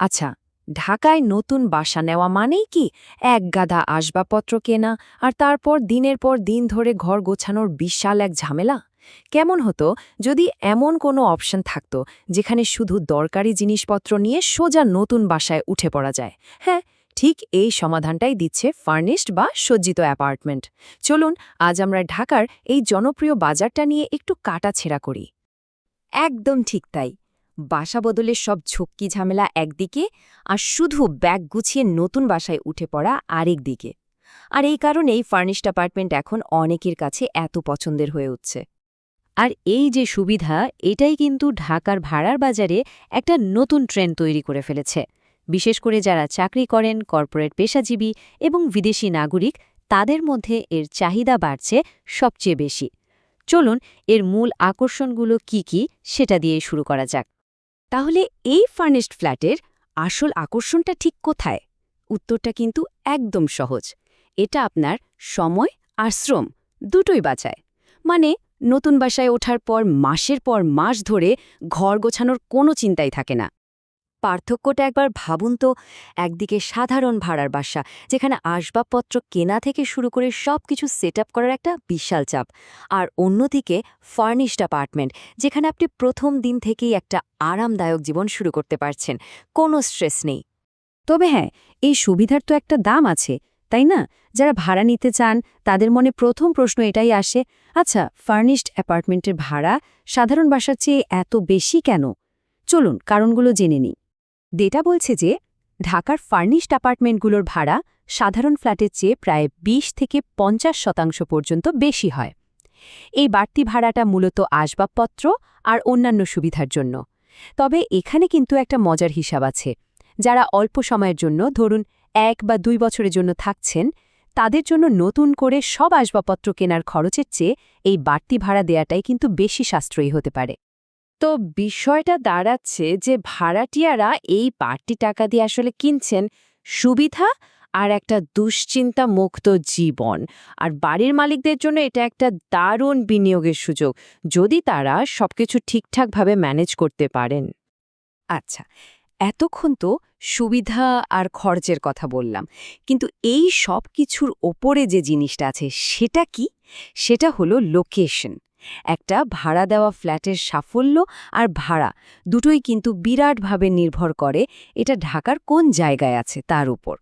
আচ্ছা, ঢাকায় নতুন বাসা নেওয়া মানেই কি এক গাদা আসবাবপত্র কেনা আর তারপর দিনের পর দিন ধরে ঘর গোছানোর বিশাল এক ঝামেলা? কেমন হতো যদি এমন কোনো অপশন থাকতো যেখানে শুধু দরকারি জিনিসপত্র নিয়ে সোজা নতুন বাসায় উঠে পড়া যায়? হ্যাঁ, ঠিক এই সমাধানটাই দিচ্ছে ফার্নিশড বা সজ্জিত অ্যাপার্টমেন্ট। চলুন আজ আমরা ঢাকার এই জনপ্রিয় বাজারটা নিয়ে একটু কাটাছেঁড়া করি। একদম ঠিক তাই। বাসা বদলের সব ঝক্কি ঝামেলা একদিকে, আর শুধু ব্যাগ গুছিয়ে নতুন বাসায় উঠে পড়া আরেক দিকে। আর এই কারণেই ফার্নিশড অ্যাপার্টমেন্ট এখন অনেকের কাছে এত পছন্দের হয়ে উঠছে। আর এই যে সুবিধা, এটাই কিন্তু ঢাকার ভাড়ার বাজারে একটা নতুন ট্রেন্ড তৈরি করে ফেলেছে। বিশেষ করে যারা চাকরি করেন, কর্পোরেট পেশাজীবী এবং বিদেশি নাগরিক, তাদের মধ্যে এর চাহিদা বাড়ছে সবচেয়ে বেশি। চলুন এর মূল আকর্ষণগুলো কি কি সেটা দিয়ে শুরু করা যাক। তাহলে এই ফার্নিশড ফ্ল্যাটের আসল আকর্ষণটা ঠিক কোথায়? উত্তরটা কিন্তু একদম সহজ। এটা আপনার সময় আর শ্রম দুটোই বাঁচায়। মানে নতুন বাসায় ওঠার পর মাস ধরে ঘর গোছানোর কোনো চিন্তাই থাকে না। পার্থক্যটা একবার ভাবুন তো। একদিকে সাধারণ ভাড়ার বাসা, যেখানে আসবাবপত্র কেনা থেকে শুরু করে সবকিছু সেট আপ করার একটা বিশাল চাপ, আর অন্যদিকে ফার্নিশড অ্যাপার্টমেন্ট, যেখানে আপনি প্রথম দিন থেকেই একটা আরামদায়ক জীবন শুরু করতে পারছেন, কোনো স্ট্রেস নেই। তবে হ্যাঁ, এই সুবিধার তো একটা দাম আছে, তাই না? যারা ভাড়া নিতে চান তাদের মনে প্রথম প্রশ্ন এটাই আসে, আচ্ছা, ফার্নিশড অ্যাপার্টমেন্টের ভাড়া সাধারণ বাসার চেয়ে এত বেশি কেন? চলুন কারণগুলো জেনে নিই। ডেটা বলছে যে ঢাকার ফার্নিশড অ্যাপার্টমেন্টগুলোর ভাড়া সাধারণ ফ্ল্যাটের চেয়ে প্রায় ২০ থেকে ৫০% পর্যন্ত বেশি হয়। এই বাড়তি ভাড়াটা মূলত আসবাবপত্র আর অন্যান্য সুবিধার জন্য। তবে এখানে কিন্তু একটা মজার হিসাব আছে। যারা অল্প সময়ের জন্য, ধরুন ১ বা ২ বছরের জন্য থাকছেন, তাদের জন্য নতুন করে সব আসবাবপত্র কেনার খরচের চেয়ে এই বাড়তি ভাড়া দেয়াটাই কিন্তু বেশি সাশ্রয়ী হতে পারে। তো বিষয়টা দাঁড়াচ্ছে যে ভাড়াটিয়ারা এই বাড়তি টাকা দিয়ে আসলে কিনছেন সুবিধা আর একটা দুশ্চিন্তা মুক্ত জীবন। আর বাড়ির মালিকদের জন্য এটা একটা দারুণ বিনিয়োগের সুযোগ, যদি তারা সবকিছু ঠিকঠাকভাবে ম্যানেজ করতে পারেন। আচ্ছা, এতক্ষণ তো সুবিধা আর খরচের কথা বললাম, কিন্তু এই সব কিছুর ওপরে যে জিনিসটা আছে সেটা কি? সেটা হলো লোকেশন। একটা ভাড়া দেওয়া ফ্ল্যাটের সাফল্য আর ভাড়া দুটোই কিন্তু বিরাটভাবে নির্ভর করে এটা ঢাকার কোন জায়গায় আছে তার উপর।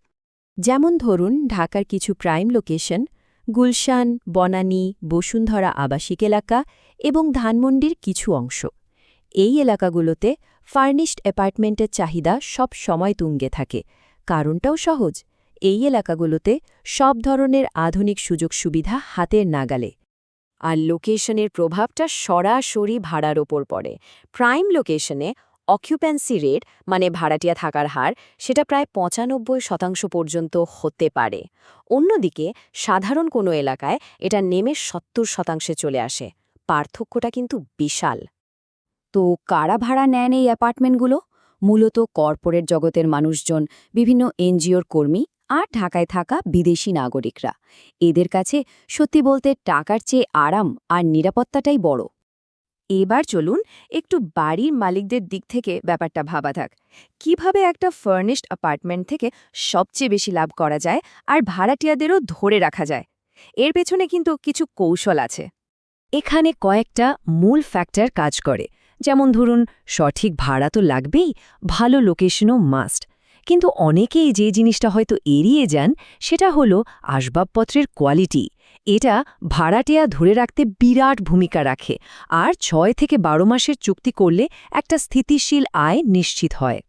যেমন ধরুন ঢাকার কিছু প্রাইম লোকেশন, গুলশান, বনানী, বসুন্ধরা আবাসিক এলাকা এবং ধানমন্ডির কিছু অংশ, এই এলাকাগুলোতে ফার্নিশড অ্যাপার্টমেন্টের চাহিদা সব সময় তুঙ্গে থাকে। কারণটাও সহজ, এই এলাকাগুলোতে সব ধরনের আধুনিক সুযোগ সুবিধা হাতের নাগালে। আর লোকেশনের প্রভাবটা সরাসরি ভাড়ার ওপর পড়ে। প্রাইম লোকেশনে অকুপেন্সি রেট, মানে ভাড়াটিয়া থাকার হার, সেটা প্রায় ৯৫% পর্যন্ত হতে পারে। অন্যদিকে সাধারণ কোনো এলাকায় এটা নেমে ৭০% চলে আসে। পার্থক্যটা কিন্তু বিশাল। তো কারা ভাড়া নেন এই অ্যাপার্টমেন্টগুলো? মূলত কর্পোরেট জগতের মানুষজন, বিভিন্ন এনজিওর কর্মী আর ঢাকায় থাকা বিদেশি নাগরিকরা। এদের কাছে সত্যি বলতে টাকার চেয়ে আরাম আর নিরাপত্তাটাই বড়। এবার চলুন একটু বাড়ির মালিকদের দিক থেকে ব্যাপারটা ভাবা থাক। কিভাবে একটা ফার্নিশড অ্যাপার্টমেন্ট থেকে সবচেয়ে বেশি লাভ করা যায় আর ভাড়াটিয়াদেরও ধরে রাখা যায়? এর পেছনে কিন্তু কিছু কৌশল আছে। এখানে কয়েকটা মূল ফ্যাক্টর কাজ করে। যেমন ধরুন, সঠিক ভাড়া তো লাগবেই, ভালো লোকেশনও মাস্ট। কিন্তু অনেকেই যে জিনিসটা হয়তো এড়িয়ে যান, সেটা হলো আসবাবপত্রের কোয়ালিটি। এটা ভাড়াটিয়া ধরে রাখতে বিরাট ভূমিকা রাখে, আর ৬ থেকে ১২ মাসের চুক্তি করলে একটা স্থিতিশীল আয় নিশ্চিত হয়।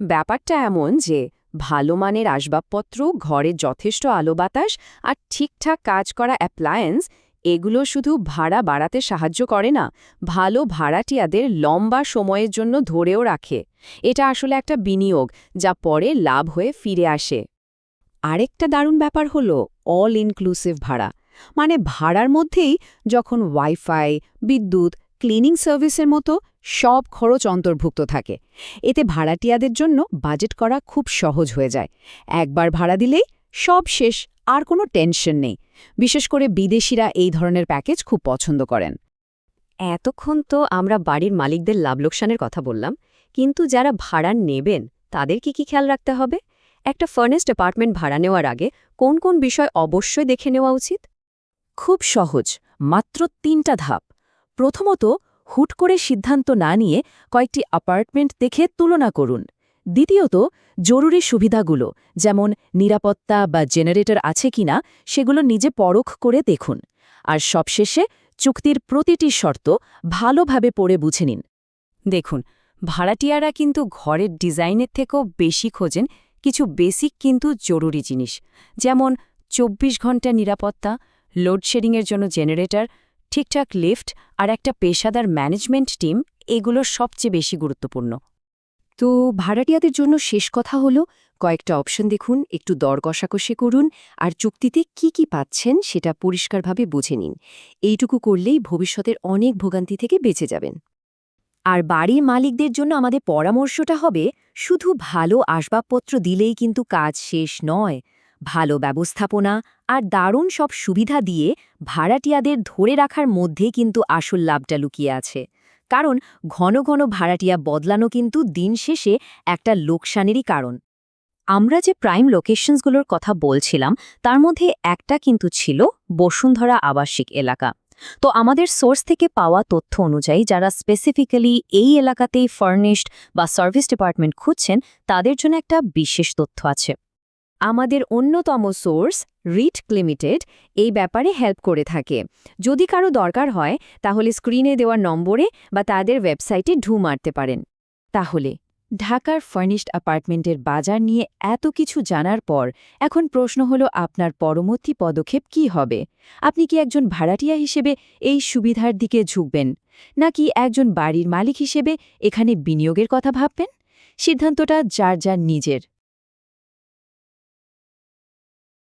ব্যাপারটা এমন যে ভালো মানের আসবাবপত্র, ঘরে যথেষ্ট আলো বাতাস আর ঠিকঠাক কাজ করা অ্যাপ্লায়েন্স, এগুলো শুধু ভাড়া বাড়াতে সাহায্য করে না, ভালো ভাড়াটিয়াদের লম্বা সময়ের জন্য ধরেও রাখে। এটা আসলে একটা বিনিয়োগ, যা পরে লাভ হয়ে ফিরে আসে। আরেকটা দারুণ ব্যাপার হলো অল ইনক্লুসিভ ভাড়া। মানে ভাড়ার মধ্যেই যখন ওয়াইফাই, বিদ্যুৎ, ক্লিনিং সার্ভিসের মতো সব খরচ অন্তর্ভুক্ত থাকে। এতে ভাড়াটিয়াদের জন্য বাজেট করা খুব সহজ হয়ে যায়। একবার ভাড়া দিলেই সব শেষ, আর কোনো টেনশন নেই। বিশেষ করে বিদেশিরা এই ধরনের প্যাকেজ খুব পছন্দ করেন। এতক্ষণ তো আমরা বাড়ির মালিকদের লাভ লোকসানের কথা বললাম, কিন্তু যারা ভাড়া নেবেন তাদের কি খেয়াল রাখতে হবে? একটা ফার্নেস্ট অ্যাপার্টমেন্ট ভাড়া নেওয়ার আগে কোন কোন বিষয় অবশ্যই দেখে নেওয়া উচিত? খুব সহজ, মাত্র ৩টা ধাপ। প্রথমত, হুট করে সিদ্ধান্ত না নিয়ে কয়েকটি অ্যাপার্টমেন্ট দেখে তুলনা করুন। দ্বিতীয়ত, জরুরি সুবিধাগুলো যেমন নিরাপত্তা বা জেনারেটর আছে কিনা সেগুলো নিজে পরখ করে দেখুন। আর সবশেষে চুক্তির প্রতিটি শর্ত ভালোভাবে পড়ে বুঝে নিন। দেখুন, ভাড়াটিয়ারা কিন্তু ঘরের ডিজাইনের থেকেও বেশি খোঁজেন কিছু বেসিক কিন্তু জরুরি জিনিস, যেমন ২৪ ঘন্টা নিরাপত্তা, লোডশেডিংয়ের জন্য জেনারেটর, ঠিকঠাক লিফট আর একটা পেশাদার ম্যানেজমেন্ট টিম। এগুলো সবচেয়ে বেশি গুরুত্বপূর্ণ। তো ভাড়াটিয়াদের জন্য শেষ কথা হলো, কয়েকটা অপশন দেখুন, একটু দর কষাকষি করুন, আর চুক্তিতে কি পাচ্ছেন সেটা পরিষ্কারভাবে বুঝে নিন। এইটুকু করলেই ভবিষ্যতের অনেক ভোগান্তি থেকে বেঁচে যাবেন। আর বাড়ির মালিকদের জন্য আমাদের পরামর্শটা হবে, শুধু ভালো আসবাবপত্র দিলেই কিন্তু কাজ শেষ নয়। ভালো ব্যবস্থাপনা আর দারুণ সব সুবিধা দিয়ে ভাড়াটিয়াদের ধরে রাখার মধ্যে কিন্তু আসল লাভটা লুকিয়ে আছে। কারণ ঘন ঘন ভাড়াটিয়া বদলানো কিন্তু দিন শেষে একটা লোকসানেরই কারণ। আমরা যে প্রাইম লোকেশনসগুলোর কথা বলছিলাম তার মধ্যে একটা কিন্তু ছিল বসুন্ধরা আবাসিক এলাকা। তো আমাদের সোর্স থেকে পাওয়া তথ্য অনুযায়ী যারা স্পেসিফিক্যালি এই এলাকাতেই ফার্নিশড বা সার্ভিস ডিপার্টমেন্ট খুঁজছেন তাদের জন্য একটা বিশেষ তথ্য আছে। আমাদের অন্যতম সোর্স রিট লিমিটেড এই ব্যাপারে হেল্প করে থাকে। যদি কারো দরকার হয় তাহলে স্ক্রিনে দেওয়া নম্বরে বা তাদের ওয়েবসাইটে ঢু মারতে পারেন। তাহলে ঢাকার ফার্নিশড অ্যাপার্টমেন্টের বাজার নিয়ে এত কিছু জানার পর এখন প্রশ্ন হলো, আপনার পরবর্তী পদক্ষেপ কি হবে? আপনি কি একজন ভাড়াটিয়া হিসেবে এই সুবিধার দিকে ঝুঁকবেন, নাকি একজন বাড়ির মালিক হিসেবে এখানে বিনিয়োগের কথা ভাববেন? সিদ্ধান্তটা যার নিজের।